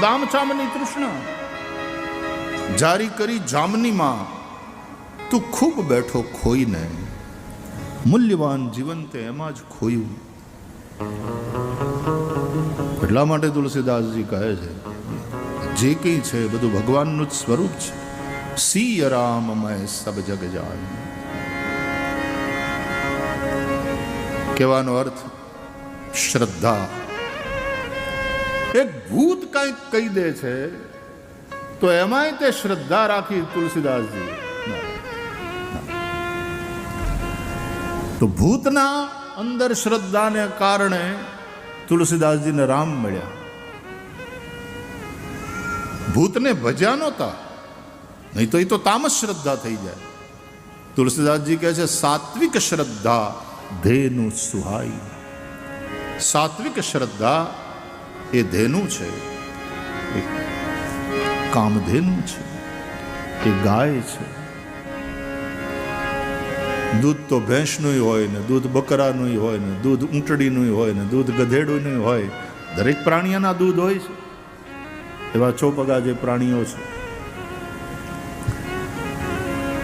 દામ ચામની તૃષ્ણા જારી કરી જામનીમાં તું ખૂબ બેઠો ખોઈને, મૂલ્યવાન જીવન તે એમાં જ ખોયું. એટલા માટે તુલસીદાસજી કહે છે જે કંઈ છે બધું ભગવાનનું જ સ્વરૂપ છે. સિય રામમય સબ જગ જાય. કહેવાનો અર્થ શ્રદ્ધા. એક ભૂત કંઈક કહી દે છે તો એમાંય તે શ્રદ્ધા રાખી તુલસીદાસજી. તો ભૂતના અંદર શ્રદ્ધાને કારણે તુલસીદાસજીને રામ મળ્યા. ભૂતને ભજ્યા નહોતા, નહીં તો એ તો તામસ શ્રદ્ધા થઈ જાય. તુલસીદાસજી કહે છે સાત્વિક શ્રદ્ધા ધેનુ સુહાઈ. સાત્વિક શ્રદ્ધા એ ધેનુ છે, એ કામધેનુ છે, એ ગાય છે. દૂધ તો ભેંસનું હોય ને, દૂધ બકરાનું હોય ને, દૂધ ઊંટડીનું હોય ને, દૂધ ગધેડું હોય. દરેક પ્રાણીઓના દૂધ હોય છે. એવા ચોપગા જે પ્રાણીઓ છે,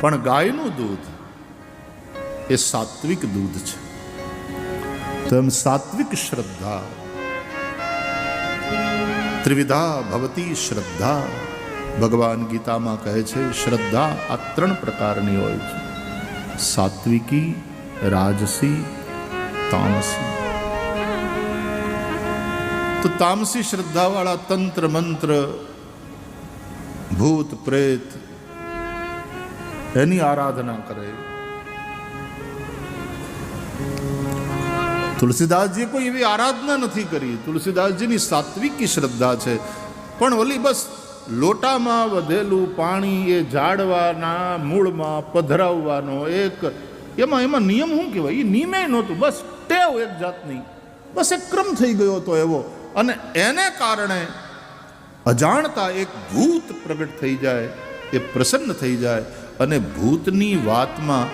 પણ ગાયનું દૂધ એ સાત્વિક દૂધ છે. તો એમ સાત્વિક શ્રદ્ધા. ત્રિવિધા ભવતી શ્રદ્ધા. ભગવાન ગીતામાં કહે છે શ્રદ્ધા આ 3 પ્રકારની હોય છે: સાત્વિકી, રાજસી, તામસી. તો તામસી શ્રદ્ધાવાળા તંત્ર મંત્ર, ભૂત પ્રેત એની આરાધના કરે. તુલસીદાસજીએ કોઈ એવી આરાધના નથી કરી. તુલસીદાસજીની સાત્વિકી શ્રદ્ધા છે. પણ ઓલી બસ લોટામાં વધેલું પાણી એ ઝાડવાના મૂળમાં પધરાવવાનો એક એમાં નિયમ શું કહેવાય? એ નિયમે નહોતું, બસ ટેવ એક જાતની, બસ એક ક્રમ થઈ ગયો હતો એવો. અને એને કારણે અજાણતા એક ભૂત પ્રગટ થઈ જાય, એ પ્રસન્ન થઈ જાય અને ભૂતની વાતમાં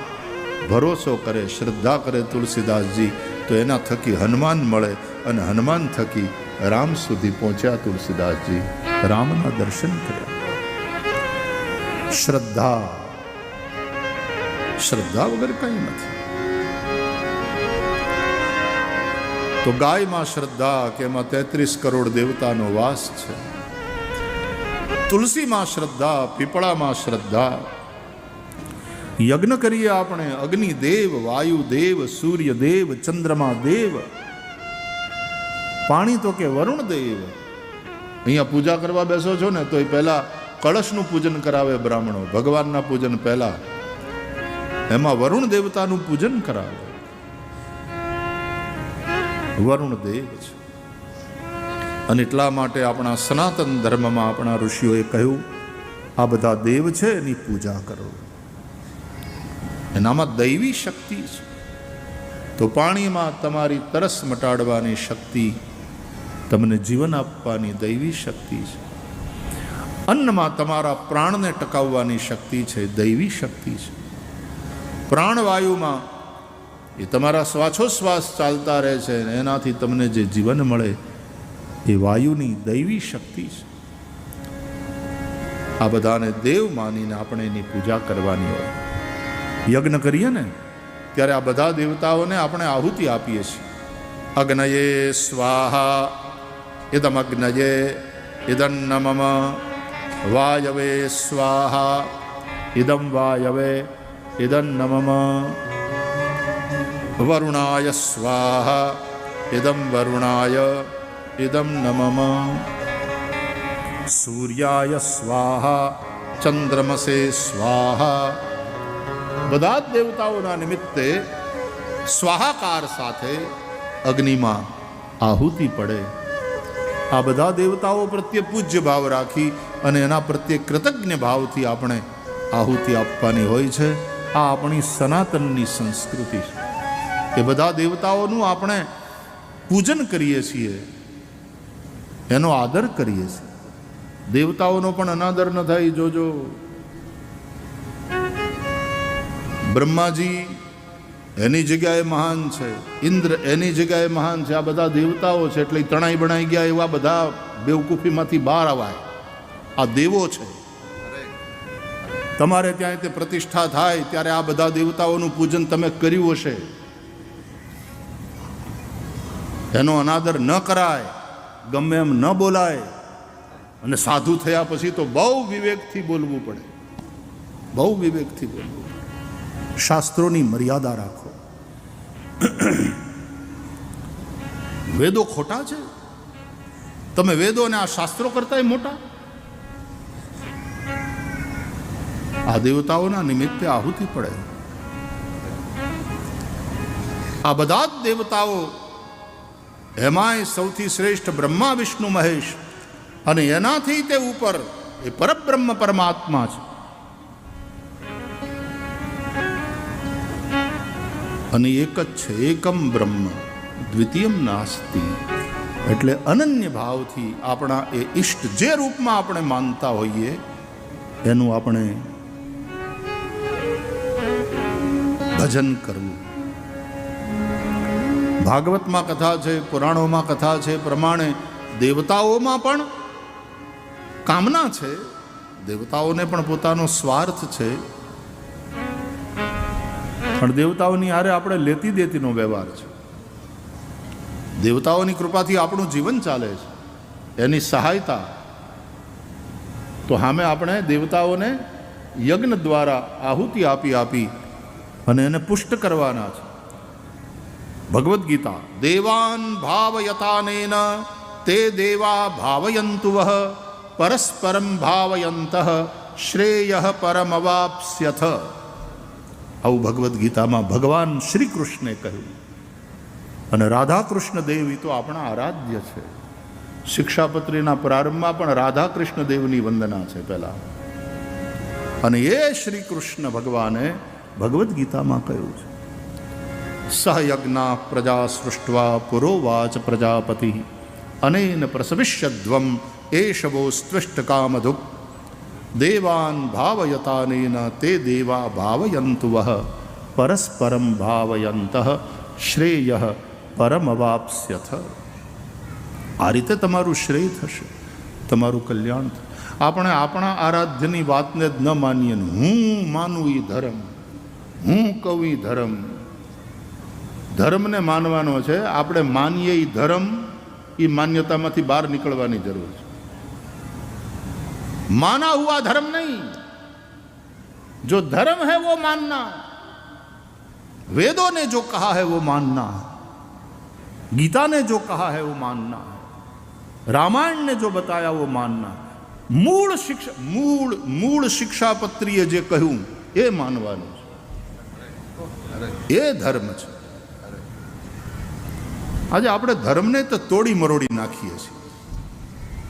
ભરોસો કરે, શ્રદ્ધા કરે તુલસીદાસજી. તો એના થકી હનુમાન મળે અને હનુમાન થકી રામ સુધી પહોંચ્યા તુલસીદાસજી. રામના દર્શન કર્યા. શ્રદ્ધા, શ્રદ્ધા વગર કંઈ નથી. તો ગાયમાં શ્રદ્ધા કે એમાં 33 કરોડ દેવતાનો વાસ છે. તુલસીમાં શ્રદ્ધા, પીપળામાં શ્રદ્ધા. યજ્ઞ કરીએ આપણે, અગ્નિદેવ, વાયુદેવ, સૂર્યદેવ, ચંદ્રમા દેવ. પાણી તો કે વરુણ દેવ. અહીંયા પૂજા કરવા બેસો છો ને તો એ પહેલા કળશનું પૂજન કરાવે બ્રાહ્મણો. ભગવાનના પૂજન પહેલા એમાં વરુણ દેવતાનું પૂજન કરાવે. વરુણ દેવ છે. અને એટલા માટે આપણા સનાતન ધર્મમાં આપણા ઋષિઓએ કહ્યું આ બધા દેવ છે એની પૂજા કરો. એનામાં દૈવી શક્તિ છે. તો પાણીમાં તમારી તરસ મટાડવાની શક્તિ, તમને જીવન આપવાની દૈવી શક્તિ છે. અન્નમાં તમારા પ્રાણને ટકાવવાની શક્તિ છે, દૈવી શક્તિ છે. પ્રાણવાયુમાં એ તમારા શ્વાસોશ્વાસ ચાલતા રહે છે, એનાથી તમને જે જીવન મળે એ વાયુની દૈવી શક્તિ છે. આ બધાને દેવ માનીને આપણે એની પૂજા કરવાની હોય. યજ્ઞ કરીએ ને ત્યારે આ બધા દેવતાઓને આપણે આહુતિ આપીએ છીએ. અગ્નયે સ્વાહા ઇદમ અગ્નયે ઇદં નમઃ. વાયવે સ્વાહા ઇદમ વાયવે ઇદં નમઃ. વરુણાય સ્વાહા ઇદમ વરુણાય ઇદમ નમઃ. સૂર્યાય સ્વાહા ચંદ્રમસે સ્વાહા. બધા જ દેવતાઓના નિમિત્તે સ્વાહાકાર સાથે અગ્નિમાં આહુતિ પડે. આ બધા દેવતાઓ પ્રત્યે પૂજ્ય ભાવ રાખી અને એના પ્રત્યે કૃતજ્ઞ ભાવથી આપણે આહુતિ આપવાની હોય છે. આ આપણી સનાતનની સંસ્કૃતિ છે. એ બધા દેવતાઓનું આપણે પૂજન કરીએ છીએ, એનો આદર કરીએ છીએ. દેવતાઓનો પણ અનાદર ન થાય. જોજો, બ્રહ્માજી એની જગ્યાએ મહાન છે, ઇન્દ્ર એની જગ્યાએ મહાન છે. આ બધા દેવતાઓ છે એટલે તણાઈ બણાઈ ગયા એવા બધા બેવકૂફીમાંથી બહાર આવાય. આ દેવો છે. તમારે ત્યાં તે પ્રતિષ્ઠા થાય ત્યારે આ બધા દેવતાઓનું પૂજન તમે કર્યું હશે. એનો અનાદર ન કરાય, ગમે એમ ન બોલાય. અને સાધુ થયા પછી તો બહુ વિવેકથી બોલવું પડે, બહુ વિવેકથી બોલવું. શાસ્ત્રોની મર્યાદા રાખો. વેદો ખોટા છે? તમે વેદો અને આ શાસ્ત્રો કરતાય મોટા. આ દેવતાઓના નિમિત્તે આહુતિ પડે. આ બધા જ દેવતાઓ, એમાંય સૌથી શ્રેષ્ઠ બ્રહ્મા વિષ્ણુ મહેશ, અને એનાથી તે ઉપર એ પરબ્રહ્મ પરમાત્મા છે. અને એક જ છે, એકમ બ્રહ્મ દ્વિતીયમ નાસ્તિ. એટલે અનન્ય ભાવથી આપણા એ ઈષ્ટ જે રૂપમાં આપણે માનતા હોઈએ એનું આપણે ભજન કરવું. ભાગવતમાં કથા છે, પુરાણોમાં કથા છે પ્રમાણે દેવતાઓમાં પણ કામના છે. દેવતાઓને પણ પોતાનો સ્વાર્થ છે. પણ દેવતાઓની હારે આપણે લેતી દેતીનો વ્યવહાર છે. દેવતાઓની કૃપાથી આપણું જીવન ચાલે છે, એની સહાયતા. તો સામે આપણે દેવતાઓને યજ્ઞ દ્વારા આહુતિ આપી આપી અને એને પુષ્ટ કરવાના છે. ભગવદ્ ગીતા, દેવાન ભાવયતાનેન તે દેવા ભાવયંતુ વહ પરસ્પરમ ભાવયંત શ્રેય પરમવાપ્સ્યથ. આવું ભગવદ્ ગીતામાં ભગવાન શ્રી કૃષ્ણે કહ્યું. અને રાધા કૃષ્ણ દેવી તો આપણા આરાધ્ય છે. શિક્ષાપત્રીના પ્રારંભમાં પણ રાધા કૃષ્ણ દેવની વંદના છે પહેલા. અને એ શ્રી કૃષ્ણ ભગવાને ભગવદ્ ગીતામાં કહ્યું છે, સહયજ્ઞા પ્રજા સૃષ્ટવા પુરોવાચ પ્રજાપતિ અનેન પ્રસવિષ્યધ્વમ એષવો સ્ત્વિષ્ટ કામધુક દેવાન ભાવયતાનેન તે દેવા ભાવયંતુ વહ પરસ્પરમ ભાવયંત શ્રેય પરમવાપ્સ્યથ. આ રીતે તમારું શ્રેય થશે, તમારું કલ્યાણ થશે. આપણે આપણા આરાધ્યની વાતને જ ન માનીએ. હું માનું એ ધર્મ, હું કહું એ ધર્મ. ધર્મને માનવાનો છે. આપણે માનીએ એ ધર્મ, એ માન્યતામાંથી બહાર નીકળવાની જરૂર છે. माना हुआ धर्म नहीं, जो धर्म है वो मानना. वेदों ने जो कहा है वो मानना, गीता ने जो कहा है वो मानना, रामायण ने जो बताया वो मानना. મૂળ શિક્ષાપત્રીએ જે કહ્યું એ માનવાનું છે. એ ધર્મ છે. આજે આપણે ધર્મને તો તોડી મરોડી નાખીએ છીએ.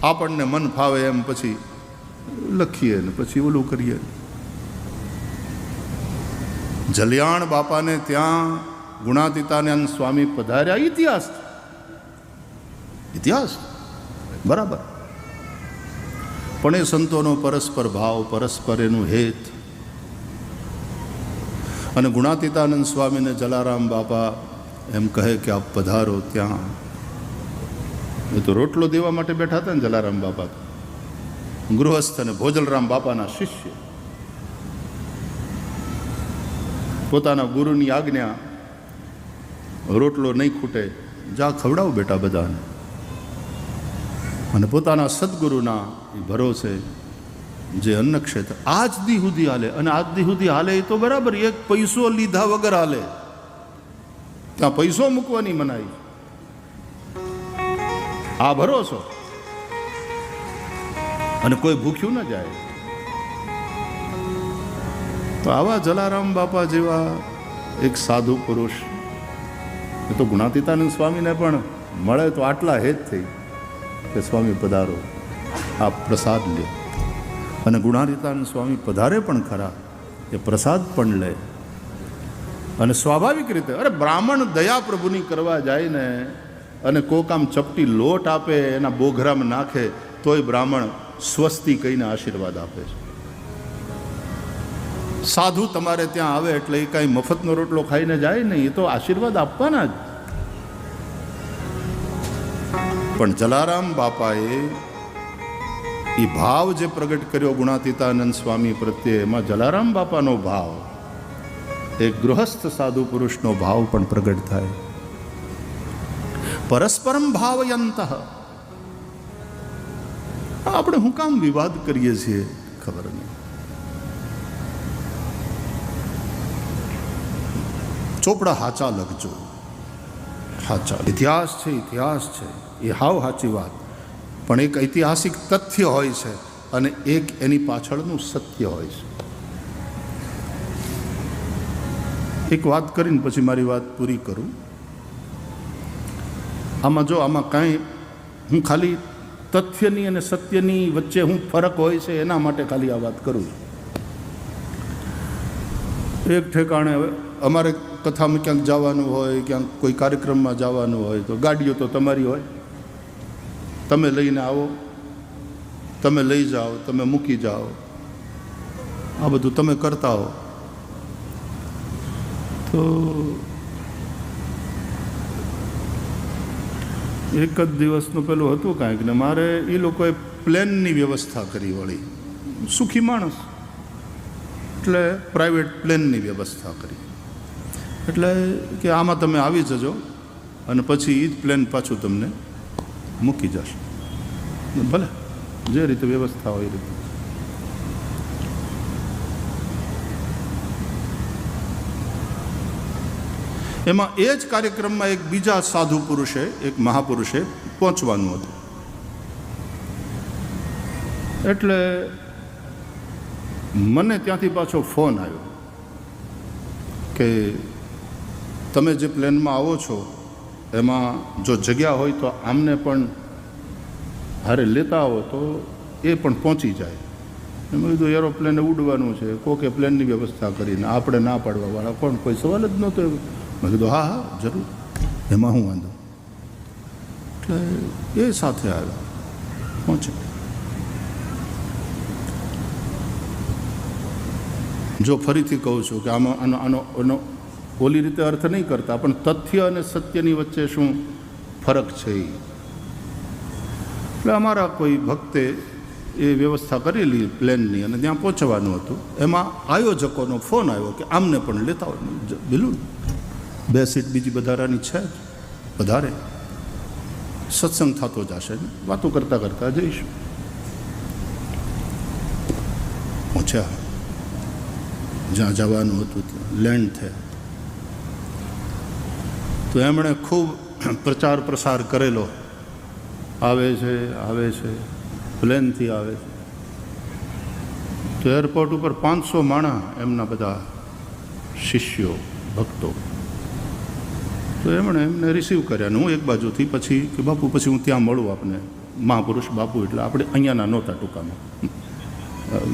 આપણને મન ફાવે એમ પછી લખીએ ને પછી ઓલું કરીએ. જલિયાણ બાપાને ત્યાં ગુણાતીતાનંદ સ્વામી પધાર્યા, ઇતિહાસ બરાબર. પણ એ સંતોનો પરસ્પર ભાવ, પરસ્પર એનું હેત. અને ગુણાતીતાનંદ સ્વામીને જલારામ બાપા એમ કહે કે આપ પધારો ત્યાં. એ તો રોટલો દેવા માટે બેઠા હતા ને જલારામ બાપા, ગૃહસ્થ અને ભોજલરામ બાપાના શિષ્ય. પોતાના ગુરુની આજ્ઞા, રોટલો નહીં ખૂટે, જા ખવડાવ બેટા બધાને. અને પોતાના સદગુરુના ભરોસે જે અન્ન ક્ષેત્ર આજ દી સુધી હાલે. અને આજ દી સુધી હાલે એ તો બરાબર, એક પૈસો લીધા વગર હાલે. ત્યાં પૈસો મૂકવાની મનાઈ. આ ભરોસો. અને કોઈ ભૂખ્યું ન જાય. તો આવા જલારામ બાપા જેવા એક સાધુ પુરુષ, એ તો ગુણાતીતાનંદ સ્વામીને પણ મળે તો આટલા હેત થઈ કે સ્વામી પધારો, આપ પ્રસાદ લે. અને ગુણાતીતાનંદ સ્વામી પધારે પણ ખરા, એ પ્રસાદ પણ લે. અને સ્વાભાવિક રીતે, અરે બ્રાહ્મણ દયા પ્રભુની કરવા જાય ને અને કોક આમ ચપટી લોટ આપે, એના બોઘરામાં નાખે, તોય બ્રાહ્મણ સ્વસ્તિ કહીને આશીર્વાદ આપે છે. સાધુ તમારે ત્યાં આવે એટલે એ કાંઈ મફતનો રોટલો ખાઈને જાય નહીં, એ તો આશીર્વાદ આપવાના જ. પણ જલારામ બાપાએ એ ભાવ જે પ્રગટ કર્યો ગુણાતીતાનંદ સ્વામી પ્રત્યે, એમાં જલારામ બાપાનો ભાવ, એક ગૃહસ્થ સાધુ પુરુષનો ભાવ પણ પ્રગટ થાય. પરસ્પરમ ભાવયંતઃ. આપણે હું કામ વિવાદ કરીએ છીએ ખબર નહીં. ચોપડા હાચા લખજો, હાચા. ઇતિહાસ છે, ઇતિહાસ છે, એ હાવ સાચી વાત, પણ એક ઐતિહાસિક તથ્ય હોય છે અને એક એની પાછળનું સત્ય હોય છે. એક વાત કરીને પછી મારી વાત પૂરી કરું. આમાં જો આમાં કાંઈ હું ખાલી તથ્યની અને સત્યની વચ્ચે હું ફરક હોય છે એના માટે ખાલી આ વાત કરું છું. એક ઠેકાણે હવે અમારે કથામાં ક્યાંક જવાનું હોય, ક્યાંક કોઈ કાર્યક્રમમાં જવાનું હોય તો ગાડીઓ તો તમારી હોય, તમે લઈને આવો, તમે લઈ જાઓ, તમે મૂકી જાઓ, આ બધું તમે કરતા હો. તો એક જ દિવસનું પેલું હતું કાંઈક ને મારે એ લોકોએ પ્લેનની વ્યવસ્થા કરી વળી. સુખી માણસ એટલે પ્રાઇવેટ પ્લેનની વ્યવસ્થા કરી. એટલે કે આમાં તમે આવી જજો અને પછી એ જ પ્લેન પાછું તમને મૂકી જશે. ભલે જે રીતે વ્યવસ્થા હોય એ રીતે. એમાં એ જ કાર્યક્રમમાં એક બીજા સાધુ પુરુષે, એક મહાપુરુષે પહોંચવાનું હતું. એટલે મને ત્યાંથી પાછો ફોન આવ્યો કે તમે જે પ્લેનમાં આવો છો એમાં જો જગ્યા હોય તો આમને પણ હારે લેતા આવો તો એ પણ પહોંચી જાય. મેં કીધું એરોપ્લેને ઉડવાનું છે, કોકે પ્લેનની વ્યવસ્થા કરીને આપણે ના પાડવાવાળા કોણ, કોઈ સવાલ જ નહોતો. મેં કીધું હા હા જરૂર, એમાં હું વાંધો. એટલે એ સાથે આવ્યા, પહોંચે. જો ફરીથી કહું છું કે આમાં આનો ઓલી રીતે અર્થ નહીં કરતા, પણ તથ્ય અને સત્યની વચ્ચે શું ફરક છે. એટલે અમારા કોઈ ભક્તે એ વ્યવસ્થા કરેલી પ્લેનની અને ત્યાં પહોંચવાનું હતું. એમાં આયોજકોનો ફોન આવ્યો કે આમને પણ લેતા હોય. બિલકુલ 2 સીટ બીજી વધારાની છે, વધારે સત્સંગ થતો જશે ને, વાતો કરતાં કરતાં જઈશું. પહોંચ્યા જ્યાં જવાનું હતું ત્યાં લેન્ડ થયા. તો એમણે ખૂબ પ્રચાર પ્રસાર કરેલો, આવે છે આવે છે, પ્લેનથી આવે છે. તો એરપોર્ટ ઉપર 500 માણસ, એમના બધા શિષ્યો ભક્તો. તો એમણે એમને રિસીવ કર્યા. હું એક બાજુથી પછી કે બાપુ પછી હું ત્યાં મળું આપને. મહાપુરુષ બાપુ એટલે આપણે અહીંયાના નહોતા, ટૂંકામાં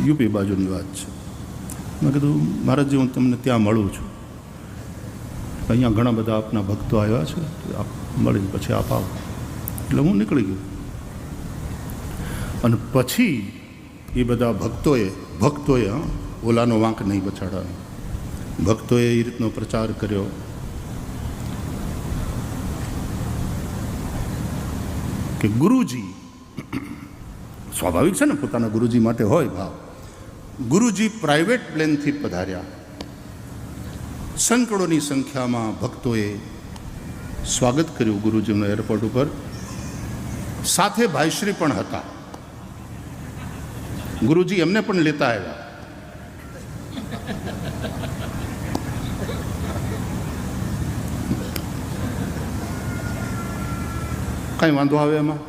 યુપી બાજુની વાત છે. મેં કીધું મહારાજજી હું તમને ત્યાં મળું છું, અહીંયા ઘણા બધા આપના ભક્તો આવ્યા છે, આપ મળી પછી આપ આવો. એટલે હું નીકળી ગયો. અને પછી એ બધા ભક્તોએ ઓલાનો વાંક નહીં બચાડવાનો, ભક્તોએ એ રીતનો પ્રચાર કર્યો કે ગુરુજી, સ્વાભાવિક છે ને પોતાના ગુરુજી માટે હોય ભાવ. ગુરુજી પ્રાઇવેટ પ્લેનથી પધાર્યા. સેંકડોની સંખ્યામાં ભક્તોએ સ્વાગત કર્યું ગુરુજીનું એરપોર્ટ ઉપર. સાથે ભાઈશ્રી પણ હતા. ગુરુજી એમને પણ લેતા આવ્યા. કાંઈ વાંધો આવે એમાં?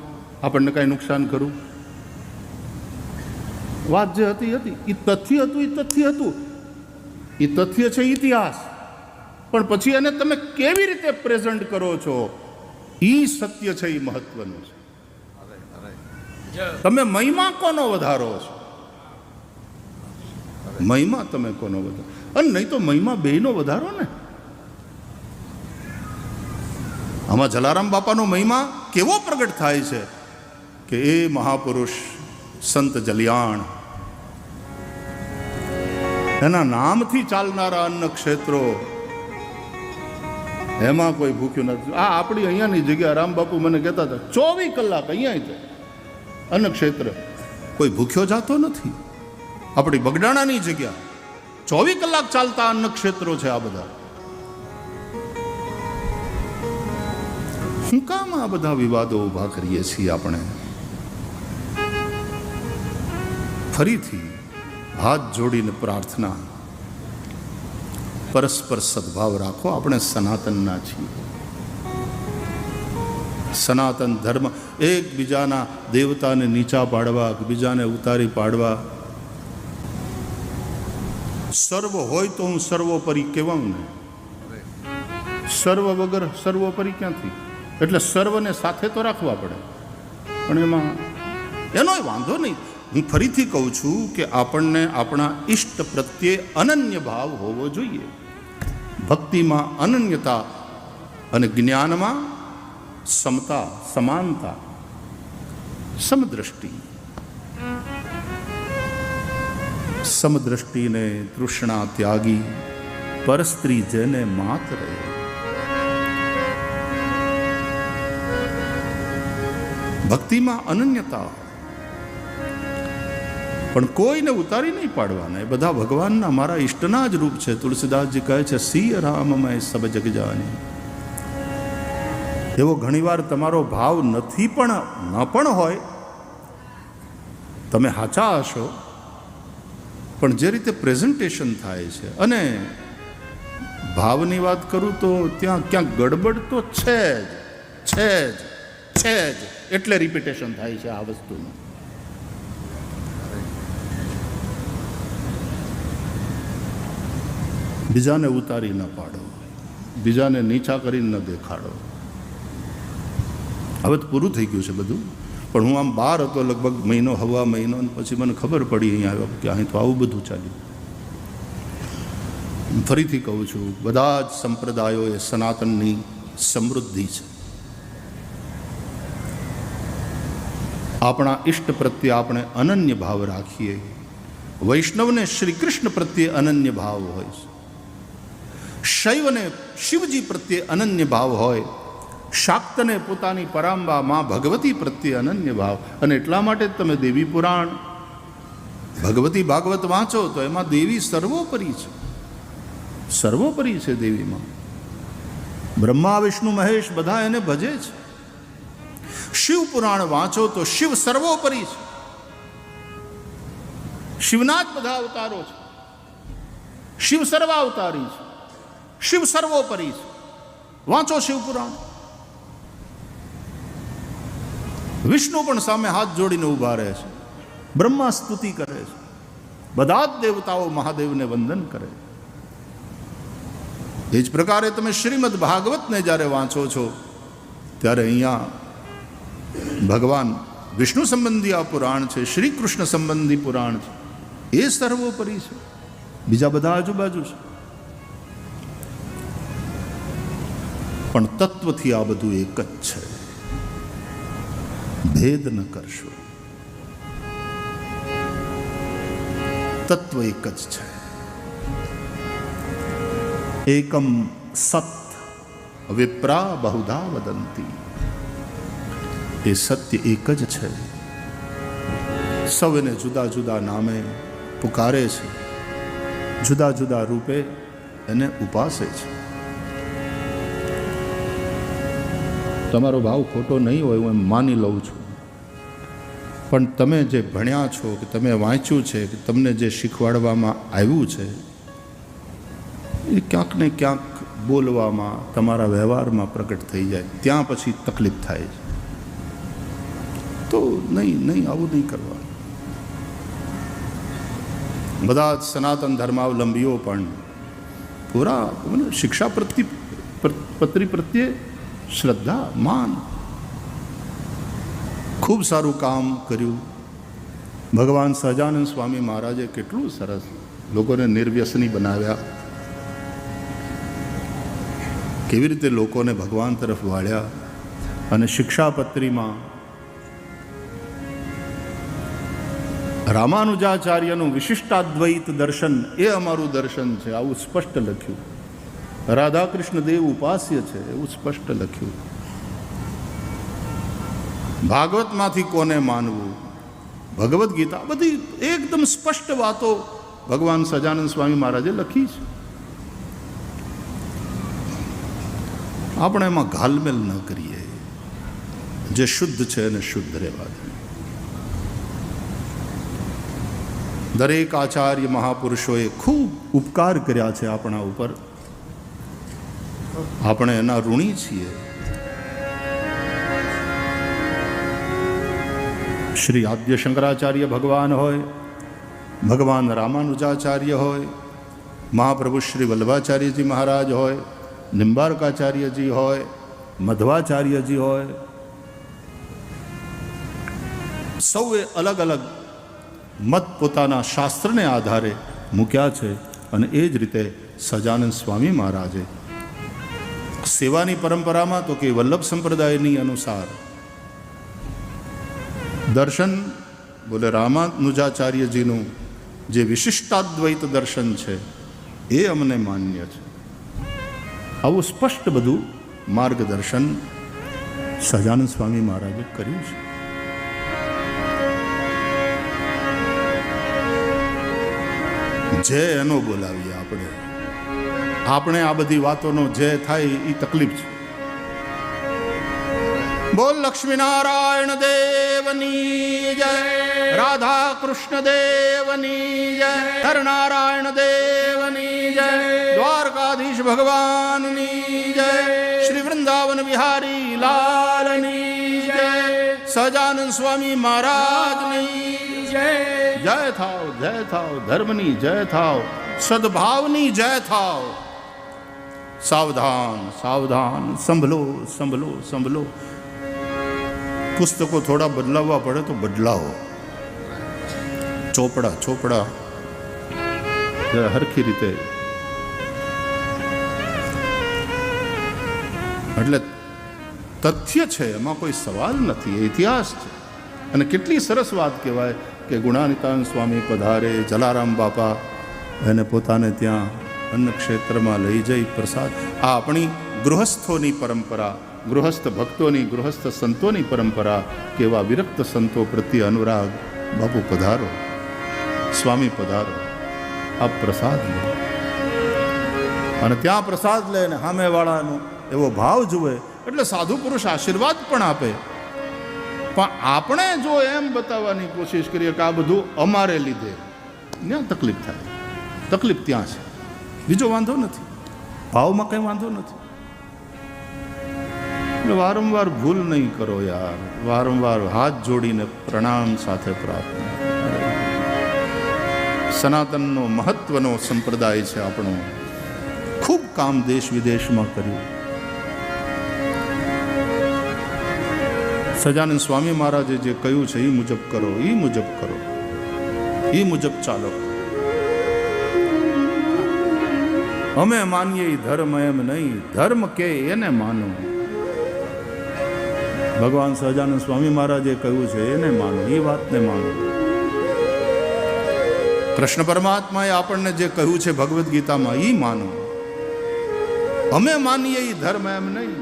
આપણને કાંઈ નુકસાન કરું? વાત જે હતી એ તથ્ય હતું, એ તથ્ય હતું, એ તથ્ય છે ઇતિહાસ. પણ પછી એને તમે કેવી રીતે પ્રેઝન્ટ કરો છો એ સત્ય છે, એ મહત્વનું છે. તમે મહિમા કોનો વધારો છો? મહિમા તમે કોનો વધારો? અને નહીં તો મહિમા બેયનો વધારો ને. આમાં જલારામ બાપાનો મહિમા કેવો પ્રગટ થાય છે કે એ મહાપુરુષ સંત જલિયાણ, એના નામથી ચાલનારા અન્ન ક્ષેત્રો, એમાં કોઈ ભૂખ્યું નથી. આ આપણી અહીંયાની જગ્યા રામ બાપુ મને કહેતા હતા 24 કલાક અહીંયા છે અન્ન ક્ષેત્ર, કોઈ ભૂખ્યો જાતો નથી. આપણી બગડાણાની જગ્યા 24 કલાક ચાલતા અન્ન ક્ષેત્રો છે આ બધા. શું કામ આ બધા વિવાદો ઉભા કરીએ છીએ આપણે? ફરીથી હાથ જોડીને પ્રાર્થના, પરસ્પર સદભાવ રાખો. આપણે સનાતનના છીએ. સનાતન ધર્મ એકબીજાના દેવતાને નીચા પાડવા, એકબીજાને ઉતારી પાડવા. સર્વ હોય તો હું સર્વોપરી કહેવાઉં ને, સર્વ વગર સર્વોપરી ક્યાંથી? એટલે સર્વને સાથે તો રાખવા પડે, પણ એમાં એનો વાંધો નહીં. હું ફરીથી કહું છું કે આપણને આપણા ઈષ્ટ પ્રત્યે અનન્ય ભાવ હોવો જોઈએ. ભક્તિમાં અનન્યતા અને જ્ઞાનમાં સમતા, સમાનતા, સમદ્રષ્ટિ. સમદ્રષ્ટિને તૃષ્ણા ત્યાગી, પરસ્ત્રી જેને માત રહે. ભક્તિમાં અનન્યતા, પણ કોઈને ઉતારી નહીં પાડવાના. એ બધા ભગવાનના, મારા ઈષ્ટના જ રૂપ છે. તુલસીદાસજી કહે છે સિય રામમય સબ જગ જાની. એવો ઘણીવાર તમારો ભાવ નથી, પણ ન પણ હોય, તમે સાચા હશો, પણ જે રીતે પ્રેઝન્ટેશન થાય છે, અને ભાવની વાત કરું તો ત્યાં ક્યાંક ગડબડ તો છે જ, એટલે રિપીટેશન થાય છે આ વસ્તુનું. બીજાને ઉતારી ન પાડો, બીજાને નીચા કરીને ન દેખાડો. હવે તો પૂરું થઈ ગયું છે બધું, પણ હું આમ બહાર હતો લગભગ મહિનો, હવા મહિનો, પછી મને ખબર પડી અહીંયા આવ્યો કે અહીં તો આવું બધું ચાલ્યું. ફરીથી કહું છું, બધા જ સંપ્રદાયો એ સનાતનની સમૃદ્ધિ છે. આપણા ઈષ્ટ પ્રત્યે આપણે અનન્ય ભાવ રાખીએ. વૈષ્ણવને શ્રી કૃષ્ણ પ્રત્યે અનન્ય ભાવ હોય છે, શૈવને શિવજી પ્રત્યે અનન્ય ભાવ હોય, શાક્તને પોતાની પરાંબા માં ભગવતી પ્રત્યે અનન્ય ભાવ. અને એટલા માટે તમે દેવી પુરાણ, ભગવતી ભાગવત વાંચો તો એમાં દેવી સર્વોપરી છે, સર્વોપરી છે દેવીમાં. બ્રહ્મા વિષ્ણુ મહેશ બધા એને ભજે છે. શિવ પુરાણ વાંચો તો શિવ સર્વોપરી છે, શિવના જ બધા અવતારો છે. શિવ સર્વાવતારી છે, શિવ સર્વોપરી છે. વાંચો શિવ પુરાણ. વિષ્ણુ પણ સામે હાથ જોડીને ઊભા રહે છે, બ્રહ્મા સ્તુતિ કરે છે, બધા જ દેવતાઓ મહાદેવને વંદન કરે. એ જ પ્રકારે તમે શ્રીમદ ભાગવતને જ્યારે વાંચો છો ત્યારે અહીંયા ભગવાન વિષ્ણુ સંબંધી આ પુરાણ છે, શ્રી કૃષ્ણ સંબંધી પુરાણ છે, એ સર્વોપરી છે. બીજા બધા આજુબાજુ છે, પણ તત્વથી આ બધું એક જ છે. ભેદ ન કરશો, તત્વ એક જ છે. એકમ સત વિપ્રા બહુધા વદંતી. એ સત્ય એક જ છે. સૌ એને જુદા જુદા નામે પુકારે છે, જુદા જુદા રૂપે એને ઉપાસે છે. તમારો ભાવ ખોટો નહીં હોય, હું એમ માની લઉં છું, પણ તમે જે ભણ્યા છો, કે તમે વાંચ્યું છે, કે તમને જે શીખવાડવામાં આવ્યું છે, એ ક્યાંક ને ક્યાંક બોલવામાં, તમારા વ્યવહારમાં પ્રગટ થઈ જાય. ત્યાં પછી તકલીફ થાય છે. તો નહીં, આવું નહીં કરવાનું. બધા જ સનાતન ધર્માવલંબીઓ પણ પૂરા શિક્ષા પત્રી પ્રત્યે શ્રદ્ધા, માન, ખૂબ સારું કામ કર્યું. ભગવાન સહજાનંદ સ્વામી મહારાજે કેટલું સરસ લોકોને નિર્વ્યસની બનાવ્યા, કેવી રીતે લોકોને ભગવાન તરફ વાળ્યા. અને શિક્ષાપત્રીમાં રામાનુજાચાર્યનું વિશિષ્ટાદ્વૈત દર્શન, એ અમારું દર્શન છે, આવું સ્પષ્ટ લખ્યું. રાધા કૃષ્ણ દેવ ઉપાસ્ય છે એવું સ્પષ્ટ લખ્યું. ભાગવતમાંથી કોને માનવું, ભગવદ્ ગીતા, બધી એકદમ સ્પષ્ટ વાતો ભગવાન સહજાનંદ સ્વામી મહારાજે લખી છે. આપણે એમાં ઘાલમેલ ન કરીએ. જે શુદ્ધ છે એને શુદ્ધ રહેવા દે. દરેક આચાર્ય મહાપુરુષોએ ખૂબ ઉપકાર કર્યા છે આપણા ઉપર. આપણે એના ઋણી છીએ. શ્રી આદ્ય શંકરાચાર્ય ભગવાન હોય, ભગવાન રામાનુજાચાર્ય હોય, મહાપ્રભુ શ્રી વલ્લભાચાર્યજી મહારાજ હોય, નિંબાર્કાચાર્યજી હોય, મધ્વાચાર્યજી હોય, સૌએ અલગ અલગ મત પોતાના શાસ્ત્રને આધારે મૂક્યા છે. અને એ જ રીતે સહજાનંદ સ્વામી મહારાજે સેવાની પરંપરામાં તો કે વલ્લભ સંપ્રદાયની અનુસાર દર્શન બોલે રામાનુજાચાર્યજીનું જે વિશિષ્ટાદ્વૈત દર્શન છે એ અમને માન્ય છે. આવું સ્પષ્ટ બધું માર્ગદર્શન સહજાનંદ સ્વામી મહારાજે કર્યું છે. જય એનો બોલાવીએ આપણે આ બધી વાતોનો જય થાય એ તકલીફ છે. બોલ લક્ષ્મીનારાયણ દેવની જય, રાધા કૃષ્ણ દેવની જય, હરનારાયણ દેવની જય, દ્વારકાધીશ ભગવાનની જય, શ્રી વૃંદાવન વિહારી લાલની જય, સહજાનંદ સ્વામી મહારાજની જય. જય થાવ, ધર્મની જય થાવ, સદભાવની જય થાવ. સાવધાન સાવધાન, સંભલો. પુસ્તકો થોડા બદલાવવા પડે તો બદલાવો. ચોપડા હરખી રીતે. એટલે તથ્ય છે, એમાં કોઈ સવાલ નથી, એ ઇતિહાસ છે. અને કેટલી સરસ વાત કહેવાય કે ગુણાનિતાન સ્વામી પધારે, જલારામ બાપા એને પોતાને ત્યાં અન્ન ક્ષેત્રમાં લઈ જઈ પ્રસાદ. આ આપણી ગૃહસ્થોની પરંપરા, ગૃહસ્થ ભક્તોની, ગૃહસ્થ સંતોની પરંપરા. કેવા વિરક્ત સંતો પ્રત્યે અનુરાગ. બાપુ પધારો, સ્વામી પધારો, આપ પ્રસાદ લો. અને ત્યાં પ્રસાદ લે ને સામેવાળાનો એવો ભાવ જુએ એટલે સાધુ પુરુષ આશીર્વાદ પણ આપે. પણ આપણે જો એમ બતાવવાની કોશિશ કરીએ કે આ બધું અમારે લીધે, ત્યાં તકલીફ થાય. તકલીફ ત્યાં છે, બીજો વાંધો નથી. ભાવમાં કંઈ વાંધો નથી. એટલે વારંવાર ભૂલ નહીં કરો યાર. વારંવાર હાથ જોડીને પ્રણામ સાથે પ્રાર્થના. સનાતનનો મહત્વનો સંપ્રદાય છે આપણો. ખૂબ કામ દેશ વિદેશમાં કર્યું. સહજાનંદ સ્વામી મહારાજે જે કહ્યું છે એ મુજબ કરો, એ મુજબ ચાલો. અમે માનીએ ધર્મ એમ નહીં, ધર્મ કે એને માનો. ભગવાન સહજાનંદ સ્વામી મહારાજે કહ્યું છે એને માનો, એ વાતને માનો. કૃષ્ણ પરમાત્માએ આપણને જે કહ્યું છે ભગવદ્ ગીતામાં એ માનો. અમે માનીએ એ ધર્મ એમ નહીં.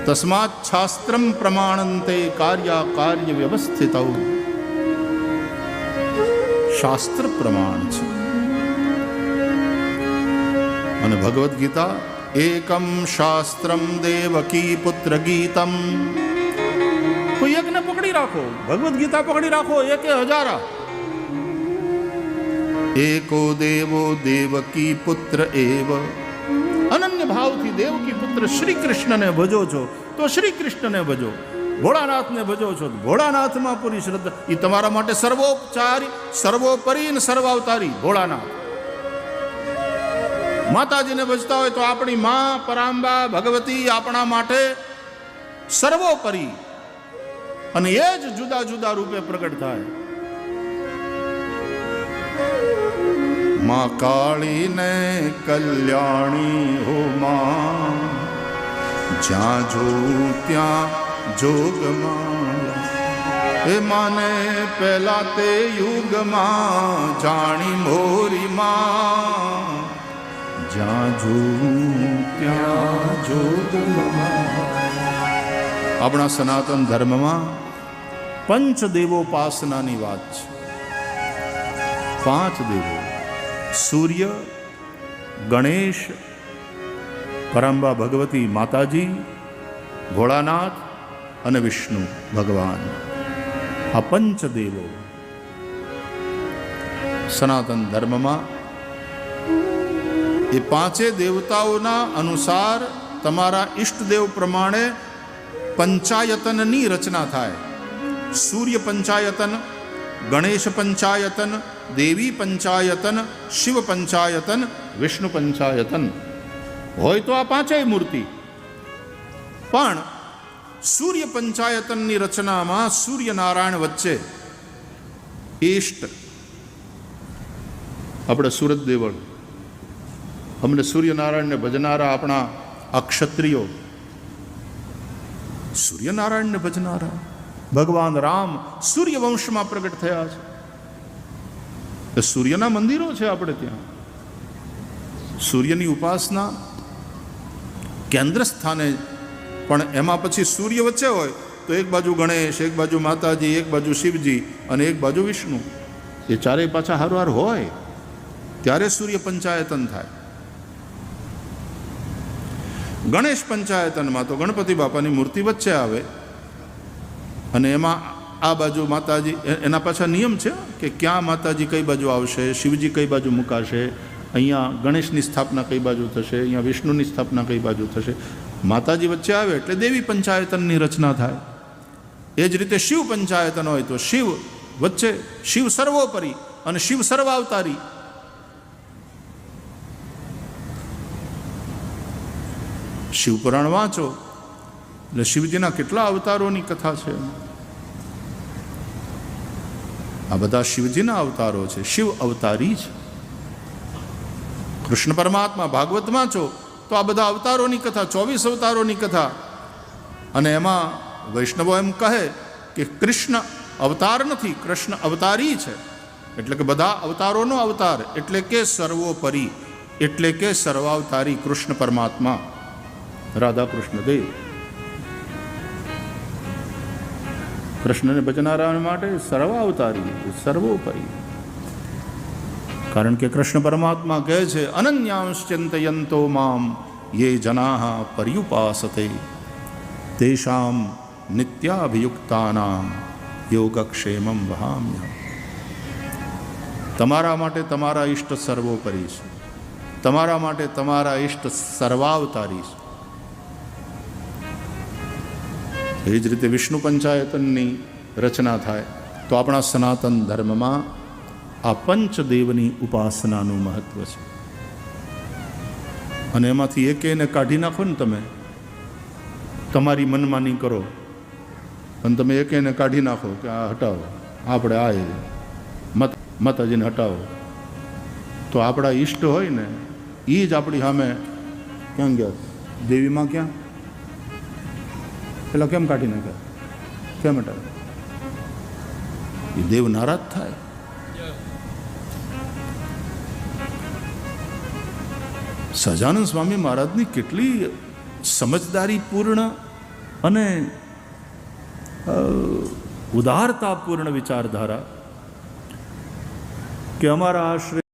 તસ્માત શાસ્ત્રમ પ્રમાણંતે કાર્ય વ્યવસ્થિત. શાસ્ત્ર પ્રમાણ છે. અને ભગવદ્ ગીતા એકમ શાસ્ત્રમ દેવકી પુત્ર ગીતમ. કોઈ એકને પકડી રાખો, ભગવદ્ ગીતા પકડી રાખો, એકે હજારા. એકો દેવો દેવકી પુત્ર એવ. અનન્ય ભાવથી દેવકી પુત્ર શ્રી કૃષ્ણને ભજો છો તો શ્રી કૃષ્ણને ભજો. ભોળાનાથને ભજો છો તો ભોળાનાથમાં પૂરી શ્રદ્ધા. એ તમારા માટે સર્વોપચારી, સર્વોપરી અને સર્વાવતારી ભોળાનાથ. માતાજીને ભજતા હોય તો આપણી માં પરાંબા ભગવતી આપણા માટે સર્વોપરી. અને એ જ જુદા જુદા રૂપે પ્રગટ થાય. માં કાળી ને કલ્યાણી હો માં, જ્યાં જો ત્યાં જોગમાં. એ માને પહેલા તે યુગમાં જાણી મોરી માં, જ્યાં જોઉં ત્યાં જોગ આપણા સનાતન ધર્મમાં પંચદેવોપાસનાની વાત છે. 5 દેવો: સૂર્ય, ગણેશ, પરંબા ભગવતી માતાજી, ભોળાનાથ અને વિષ્ણુ ભગવાન. આ પંચદેવો સનાતન ધર્મમાં એ 5 દેવતાઓના અનુસાર તમારા ઈષ્ટદેવ પ્રમાણે પંચાયતનની રચના થાય. સૂર્ય પંચાયતન, ગણેશ પંચાયતન, દેવી પંચાયતન, શિવ પંચાયતન, વિષ્ણુ પંચાયતન હોય તો આ 5 મૂર્તિ. પણ સૂર્ય પંચાયતનની રચનામાં સૂર્યનારાયણ વચ્ચે ઈષ્ટ. આપણે સુરત દેવળ, અમને સૂર્યનારાયણને ભજનારા આપણા આ ક્ષત્રિયો સૂર્યનારાયણને ભજનારા. ભગવાન રામ સૂર્યવંશમાં પ્રગટ થયા છે. એ સૂર્યના મંદિરો છે આપણે ત્યાં. સૂર્યની ઉપાસના કેન્દ્ર સ્થાને, પણ એમાં પછી સૂર્ય વચ્ચે હોય તો એક બાજુ ગણેશ, એક બાજુ માતાજી, એક બાજુ શિવજી અને એક બાજુ વિષ્ણુ. એ ચારેય પાછા હારવાર હોય ત્યારે સૂર્ય પંચાયતન થાય. ગણેશ પંચાયતનમાં તો ગણપતિ બાપાની મૂર્તિ વચ્ચે આવે અને એમાં આ બાજુ માતાજી. એના પાછા નિયમ છે કે ક્યાં માતાજી કઈ બાજુ આવશે, શિવજી કઈ બાજુ મુકાશે, અહીંયા ગણેશની સ્થાપના કઈ બાજુ થશે, અહીંયા વિષ્ણુની સ્થાપના કઈ બાજુ થશે. માતાજી વચ્ચે આવે એટલે દેવી પંચાયતનની રચના થાય. એ જ રીતે શિવ પંચાયતન હોય તો શિવ વચ્ચે, શિવ સર્વોપરી અને શિવ સર્વાવતારી. શિવપુરાણ વાંચો એટલે શિવજીના કેટલા અવતારોની કથા છે. આ બધા શિવજીના અવતારો છે, શિવ અવતારી છે. કૃષ્ણ પરમાત્મા ભાગવત વાંચો તો આ બધા અવતારોની કથા, 24 અવતારોની કથા. અને એમાં વૈષ્ણવો એમ કહે કે કૃષ્ણ અવતાર નથી, કૃષ્ણ અવતારી છે. એટલે કે બધા અવતારોનો અવતાર, એટલે કે સર્વોપરી, એટલે કે સર્વાવતારી કૃષ્ણ પરમાત્મા, રાધા કૃષ્ણ દેવ. કૃષ્ણને ભજનારા માટે સર્વાવતારી, સર્વોપરી. કારણ કે કૃષ્ણ પરમાત્મા કહે છે અનન્યાંશ ચિંતયંતો મામ યે જનાઃ પર્યુપાસતે તેષામ નિત્યાભિયુક્તાનાં યોગક્ષેમં વહામ્યહમ. તમારા માટે તમારા ઈષ્ટ સર્વોપરી છે, તમારા માટે તમારા ઈષ્ટ સર્વાવતારી છે. એ જ રીતે વિષ્ણુ પંચાયતનની રચના થાય તો આપણા સનાતન ધર્મમાં આ પંચદેવની ઉપાસનાનું મહત્વ છે. અને એમાંથી એકેને કાઢી નાખો ને તમે, તમારી મનમાની કરો અને તમે એકેને કાઢી નાખો કે આ હટાવો, આપણે આ માતાજીને હટાવો, તો આપણા ઈષ્ટ હોય ને એ જ આપણી સામે ક્યાં ગયા? દેવીમાં ક્યાં? પેલા કેમ કાઢી નાખ્યા? કેમ હટાવે? એ દેવ નારાજ થાય. સહજાનંદ સ્વામી મહારાજની કેટલી સમજદારીપૂર્ણ અને ઉદારતાપૂર્ણ વિચારધારા કે અમારા આશ્રય